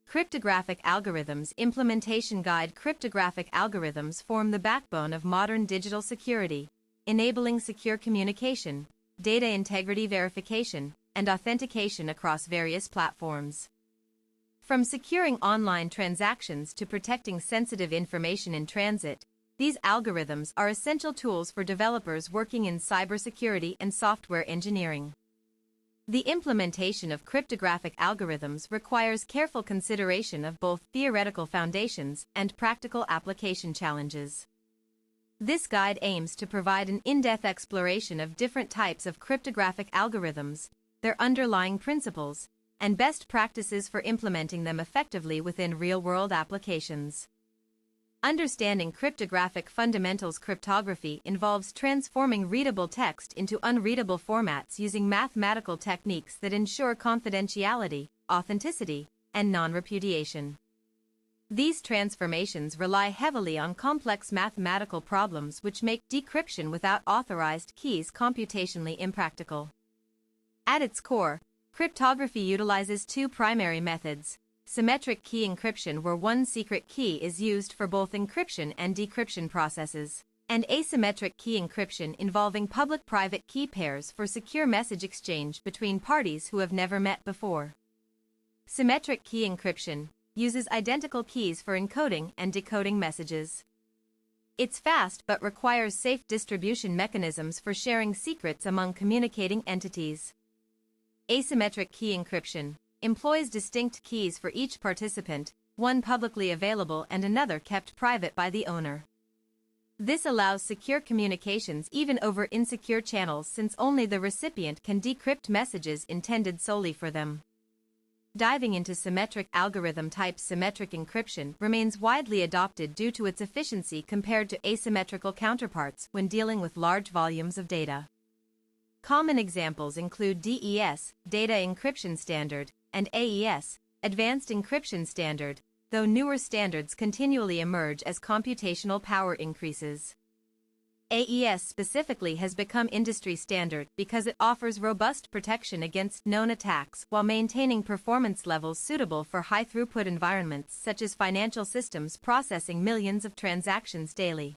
Cryptographic algorithms implementation guide. Cryptographic algorithms form the backbone of modern digital security, enabling secure communication, data integrity verification, and authentication across various platforms. From securing online transactions to protecting sensitive information in transit, these algorithms are essential tools for developers working in cybersecurity and software engineering. The implementation of cryptographic algorithms requires careful consideration of both theoretical foundations and practical application challenges. This guide aims to provide an in-depth exploration of different types of cryptographic algorithms, their underlying principles, and best practices for implementing them effectively within real-world applications. Understanding cryptographic fundamentals. Cryptography involves transforming readable text into unreadable formats using mathematical techniques that ensure confidentiality, authenticity, and non-repudiation. These transformations rely heavily on complex mathematical problems which make decryption without authorized keys computationally impractical. At its core, cryptography utilizes two primary methods: symmetric key encryption, where one secret key is used for both encryption and decryption processes, and asymmetric key encryption, involving public-private key pairs for secure message exchange between parties who have never met before. Symmetric key encryption uses identical keys for encoding and decoding messages. It's fast but requires safe distribution mechanisms for sharing secrets among communicating entities. Asymmetric key encryption employs distinct keys for each participant, one publicly available and another kept private by the owner. This allows secure communications even over insecure channels, since only the recipient can decrypt messages intended solely for them. Diving into symmetric algorithm types. Symmetric encryption remains widely adopted due to its efficiency compared to asymmetrical counterparts when dealing with large volumes of data. Common examples include DES, Data Encryption Standard, and AES, Advanced Encryption Standard, though newer standards continually emerge as computational power increases. AES specifically has become industry standard because it offers robust protection against known attacks while maintaining performance levels suitable for high-throughput environments such as financial systems processing millions of transactions daily.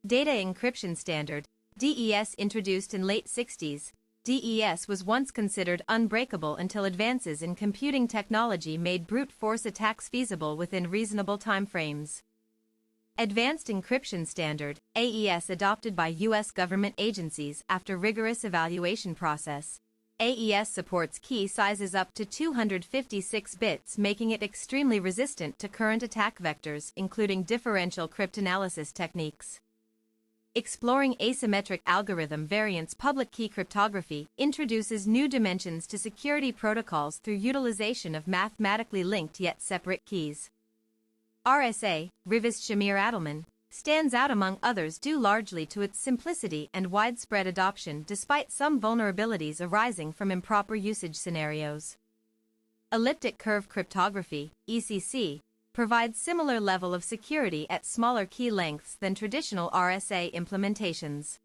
Data Encryption Standard, DES, introduced in late 60s, DES was once considered unbreakable until advances in computing technology made brute force attacks feasible within reasonable time frames. Advanced Encryption Standard, AES, adopted by U.S. government agencies after rigorous evaluation process. AES supports key sizes up to 256 bits, making it extremely resistant to current attack vectors, including differential cryptanalysis techniques. Exploring asymmetric algorithm variants. Public key cryptography introduces new dimensions to security protocols through utilization of mathematically linked yet separate keys. RSA, Rivis Shamir Adelman, stands out among others due largely to its simplicity and widespread adoption despite some vulnerabilities arising from improper usage scenarios. Elliptic curve cryptography, ECC, provides similar level of security at smaller key lengths than traditional RSA implementations.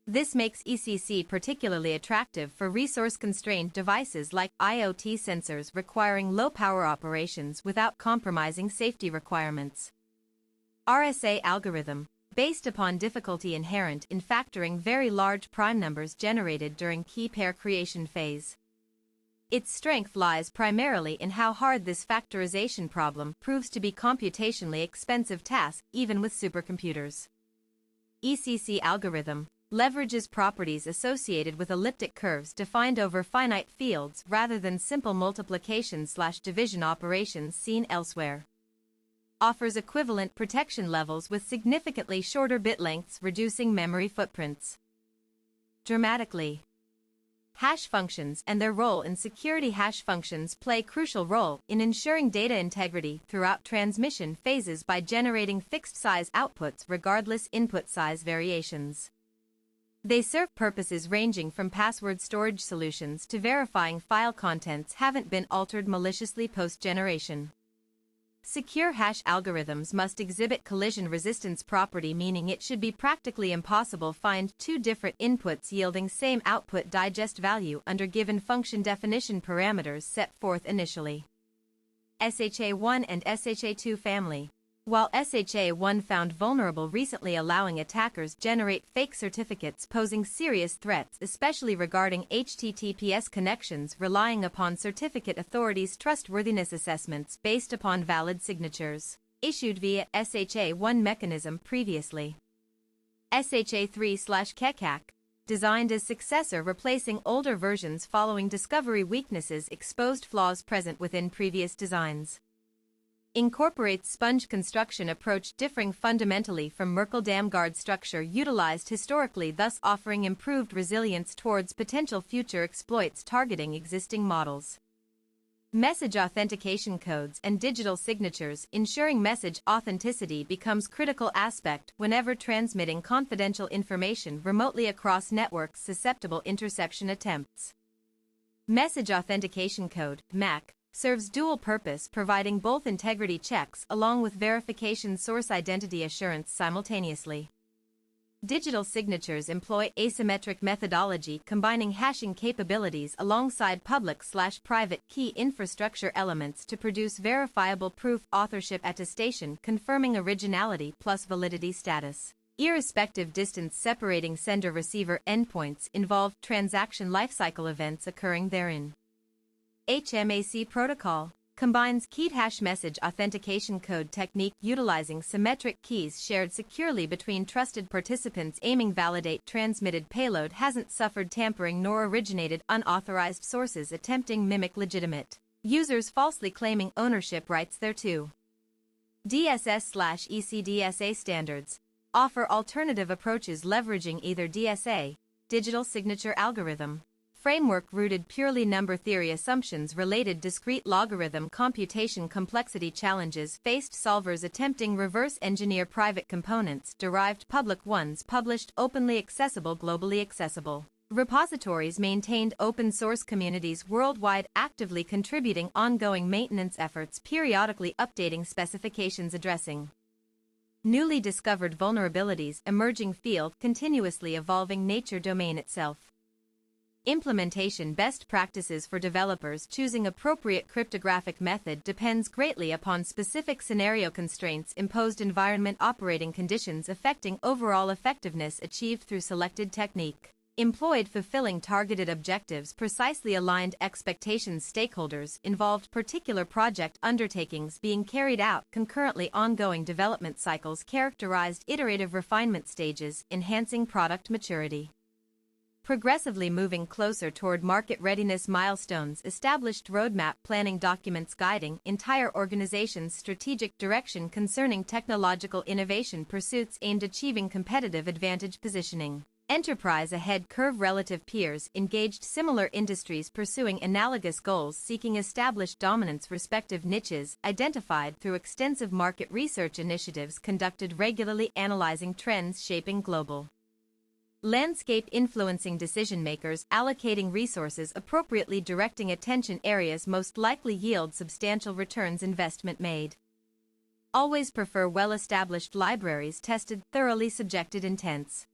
This makes ECC particularly attractive for resource-constrained devices like IoT sensors requiring low-power operations without compromising safety requirements. RSA algorithm, based upon difficulty inherent in factoring very large prime numbers generated during key pair creation phase. Its strength lies primarily in how hard this factorization problem proves to be computationally expensive task even with supercomputers. ECC algorithm leverages properties associated with elliptic curves defined over finite fields rather than simple multiplication/division operations seen elsewhere. Offers equivalent protection levels with significantly shorter bit lengths, reducing memory footprints dramatically. Hash functions and their role in security. Hash functions play a crucial role in ensuring data integrity throughout transmission phases by generating fixed-size outputs regardless input size variations. They serve purposes ranging from password storage solutions to verifying file contents haven't been altered maliciously post-generation. Secure hash algorithms must exhibit collision resistance property, meaning it should be practically impossible find two different inputs yielding same output digest value under given function definition parameters set forth initially. SHA-1 and SHA-2 family. While SHA-1 found vulnerable recently, allowing attackers generate fake certificates posing serious threats, especially regarding HTTPS connections relying upon certificate authorities' trustworthiness assessments based upon valid signatures issued via SHA-1 mechanism previously. SHA-3/KECAC, designed as successor replacing older versions following discovery weaknesses exposed flaws present within previous designs. Incorporates sponge construction approach differing fundamentally from Merkle dam guard structure utilized historically, thus offering improved resilience towards potential future exploits targeting existing models. Message authentication codes and digital signatures. Ensuring message authenticity becomes critical aspect whenever transmitting confidential information remotely across networks susceptible interception attempts. Message authentication code (MAC) serves dual purpose, providing both integrity checks along with verification source identity assurance simultaneously. Digital signatures employ asymmetric methodology combining hashing capabilities alongside public/private key infrastructure elements to produce verifiable proof authorship attestation confirming originality plus validity status. Irrespective distance separating sender-receiver endpoints involve transaction lifecycle events occurring therein. HMAC protocol combines keyed hash message authentication code technique utilizing symmetric keys shared securely between trusted participants, aiming validate transmitted payload hasn't suffered tampering nor originated unauthorized sources attempting mimic legitimate users falsely claiming ownership rights thereto. DSS/ECDSA standards offer alternative approaches leveraging either DSA, digital signature algorithm, framework rooted purely number theory assumptions related discrete logarithm computation complexity challenges faced solvers attempting reverse engineer private components derived public ones published openly accessible globally accessible repositories maintained open source communities worldwide actively contributing ongoing maintenance efforts periodically updating specifications addressing newly discovered vulnerabilities emerging field continuously evolving nature domain itself. Implementation best practices for developers choosing appropriate cryptographic method depends greatly upon specific scenario constraints imposed environment operating conditions affecting overall effectiveness achieved through selected technique. Employed fulfilling targeted objectives precisely aligned expectations stakeholders involved particular project undertakings being carried out concurrently ongoing development cycles characterized iterative refinement stages enhancing product maturity. Progressively moving closer toward market readiness milestones established roadmap planning documents guiding entire organization's strategic direction concerning technological innovation pursuits aimed achieving competitive advantage positioning. Enterprise ahead curve relative peers engaged similar industries pursuing analogous goals seeking established dominance respective niches identified through extensive market research initiatives conducted regularly analyzing trends shaping global landscape influencing decision makers allocating resources appropriately directing attention areas most likely yield substantial returns investment made. Always prefer well-established libraries tested thoroughly subjected intense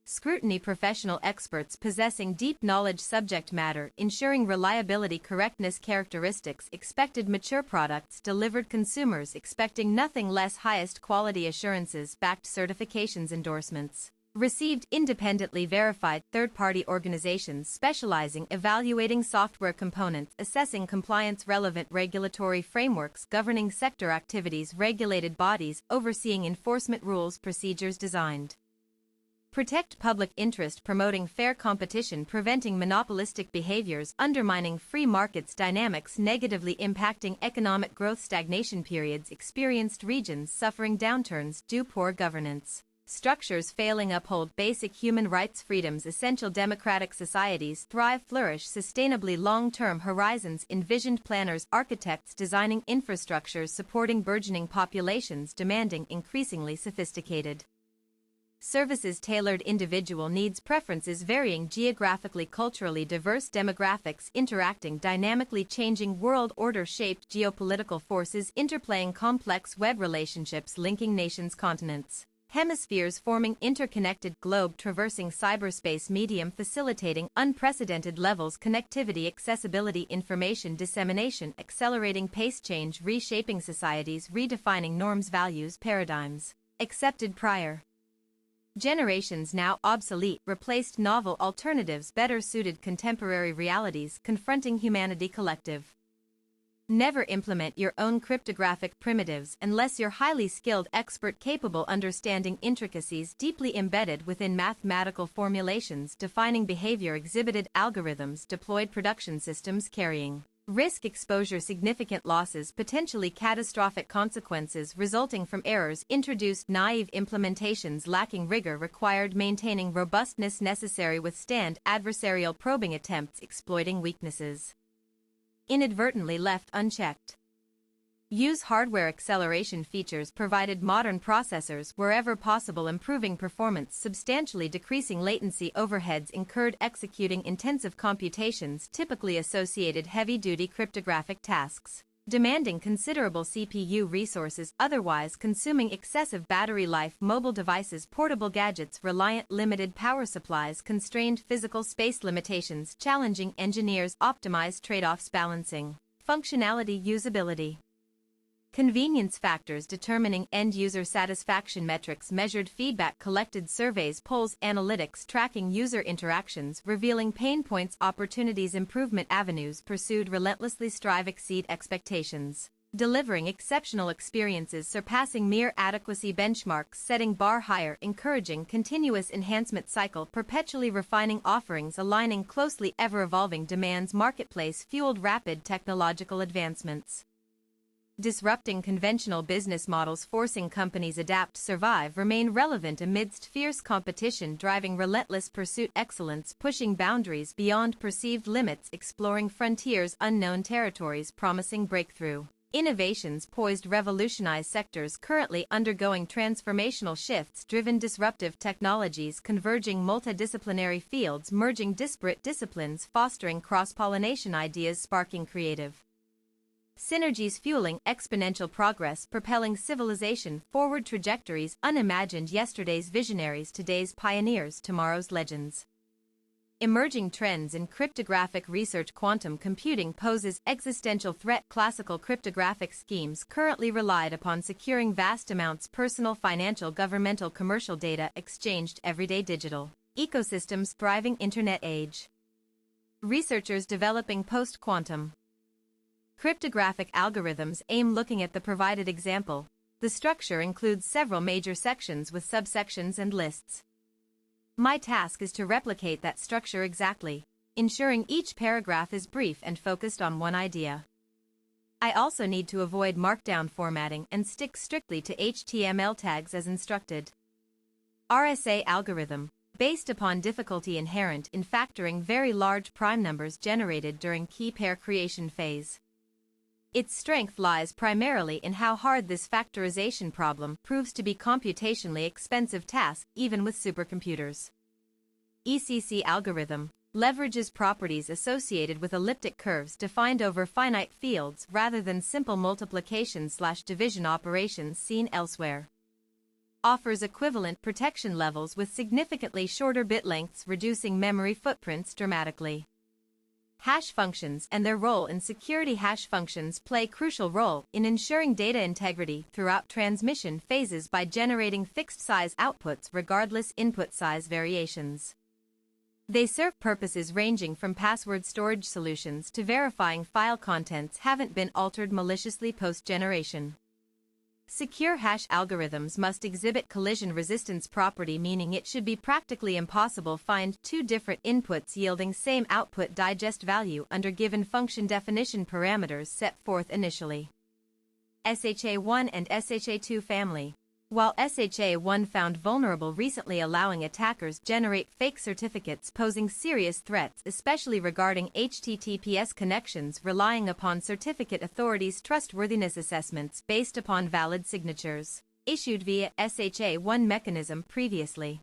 scrutiny professional experts possessing deep knowledge subject matter ensuring reliability correctness characteristics expected mature products delivered consumers expecting nothing less highest quality assurances backed certifications endorsements received independently verified third-party organizations specializing evaluating software components assessing compliance relevant regulatory frameworks governing sector activities regulated bodies overseeing enforcement rules procedures designed protect public interest promoting fair competition preventing monopolistic behaviors undermining free markets dynamics negatively impacting economic growth stagnation periods experienced regions suffering downturns due poor governance structures failing uphold basic human rights freedoms essential democratic societies thrive flourish sustainably long-term horizons envisioned planners architects designing infrastructures supporting burgeoning populations demanding increasingly sophisticated services tailored individual needs preferences varying geographically culturally diverse demographics interacting dynamically changing world order shaped geopolitical forces interplaying complex web relationships linking nations continents hemispheres forming interconnected globe-traversing cyberspace medium facilitating unprecedented levels connectivity accessibility information dissemination accelerating pace change reshaping societies redefining norms values paradigms accepted prior generations now obsolete replaced novel alternatives better suited contemporary realities confronting humanity collective. Never implement your own cryptographic primitives unless you're highly skilled expert capable understanding intricacies deeply embedded within mathematical formulations defining behavior exhibited algorithms deployed production systems carrying risk exposure significant losses potentially catastrophic consequences resulting from errors introduced naive implementations lacking rigor required maintaining robustness necessary withstand adversarial probing attempts exploiting weaknesses inadvertently left unchecked. Use hardware acceleration features provided modern processors wherever possible improving performance substantially decreasing latency overheads incurred executing intensive computations typically associated heavy-duty cryptographic tasks, demanding considerable CPU resources otherwise consuming excessive battery life mobile devices portable gadgets reliant limited power supplies constrained physical space limitations challenging engineers optimize trade-offs balancing functionality usability convenience factors determining end-user satisfaction metrics measured feedback collected surveys polls analytics tracking user interactions revealing pain points opportunities improvement avenues pursued relentlessly strive exceed expectations delivering exceptional experiences surpassing mere adequacy benchmarks setting bar higher encouraging continuous enhancement cycle perpetually refining offerings aligning closely ever-evolving demands marketplace fueled rapid technological advancements disrupting conventional business models forcing companies adapt survive remain relevant amidst fierce competition driving relentless pursuit excellence pushing boundaries beyond perceived limits exploring frontiers unknown territories promising breakthrough innovations poised revolutionize sectors currently undergoing transformational shifts driven disruptive technologies converging multidisciplinary fields merging disparate disciplines fostering cross-pollination ideas sparking creative synergies fueling exponential progress propelling civilization forward trajectories unimagined yesterday's visionaries today's pioneers tomorrow's legends emerging trends in cryptographic research quantum computing poses existential threat classical cryptographic schemes currently relied upon securing vast amounts personal financial governmental commercial data exchanged everyday digital ecosystems thriving internet age researchers developing post-quantum cryptographic algorithms aim looking at the provided example. The structure includes several major sections with subsections and lists. My task is to replicate that structure exactly, ensuring each paragraph is brief and focused on one idea. I also need to avoid markdown formatting and stick strictly to HTML tags as instructed. RSA algorithm, based upon difficulty inherent in factoring very large prime numbers generated during key pair creation phase. Its strength lies primarily in how hard this factorization problem proves to be computationally expensive task even with supercomputers. ECC algorithm leverages properties associated with elliptic curves defined over finite fields rather than simple multiplication/division operations seen elsewhere. Offers equivalent protection levels with significantly shorter bit lengths reducing memory footprints dramatically. Hash functions and their role in security hash functions play crucial role in ensuring data integrity throughout transmission phases by generating fixed-size outputs regardless input size variations. They serve purposes ranging from password storage solutions to verifying file contents haven't been altered maliciously post-generation. Secure hash algorithms must exhibit collision resistance property meaning it should be practically impossible find two different inputs yielding same output digest value under given function definition parameters set forth initially. SHA-1 and SHA-2 family. While SHA-1 found vulnerable recently allowing attackers generate fake certificates posing serious threats especially regarding HTTPS connections relying upon certificate authorities' trustworthiness assessments based upon valid signatures, issued via SHA-1 mechanism previously.